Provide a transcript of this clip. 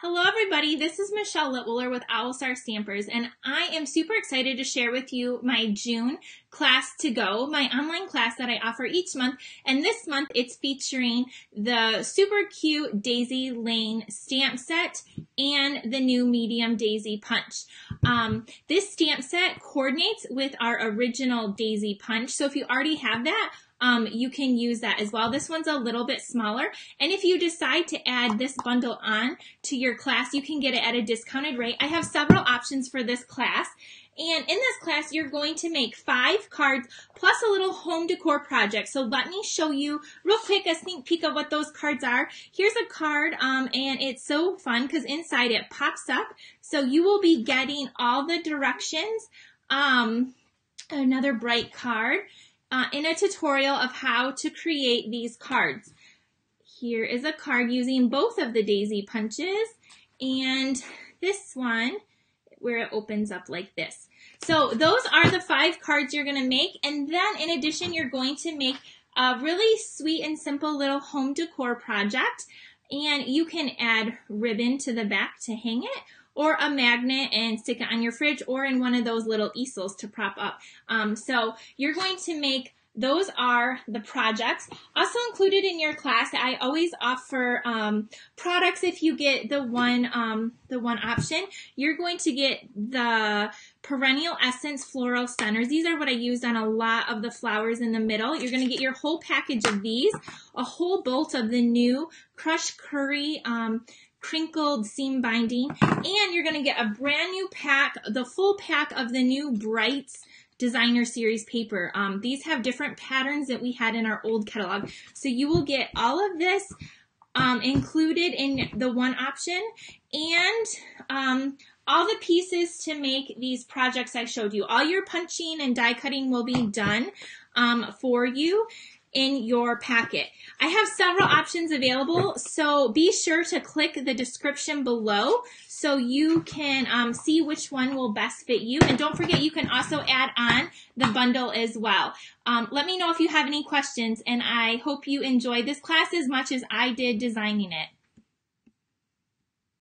Hello everybody, this is Michelle Litwiller with OWLET Stampers, and I am super excited to share with you my June class to go, my online class that I offer each month, and this month it's featuring the super cute Daisy Lane stamp set and the new medium Daisy Punch. This stamp set coordinates with our original Daisy Punch, so if you already have that, you can use that as well. This one's a little bit smaller, and if you decide to add this bundle on to your class, you can get it at a discounted rate. I have several options for this class, and in this class, you're going to make 5 cards plus a little home decor project. So let me show you real quick a sneak peek of what those cards are. Here's a card, and it's so fun because inside it pops up, so you will be getting all the directions. Another bright card. In a tutorial of how to create these cards. Here is a card using both of the Daisy Punches, and this one where it opens up like this. So those are the 5 cards you're going to make, and then in addition you're going to make a really sweet and simple little home decor project, and you can add ribbon to the back to hang it, or a magnet and stick it on your fridge, or in one of those little easels to prop up. So you're going to make, those are the projects. Also included in your class, I always offer products. If you get the one option, you're going to get the Perennial Essence Floral Centers. These are what I used on a lot of the flowers in the middle. You're going to get your whole package of these, a whole bolt of the new Crushed Curry Crinkled seam binding, and you're going to get a brand new pack, the full pack of the new Brights Designer Series paper. These have different patterns that we had in our old catalog. So you will get all of this included in the one option, and all the pieces to make these projects I showed you. All your punching and die cutting will be done for you in your packet. I have several options available, so be sure to click the description below so you can see which one will best fit you. And don't forget, you can also add on the bundle as well. Let me know if you have any questions, and I hope you enjoy this class as much as I did designing it.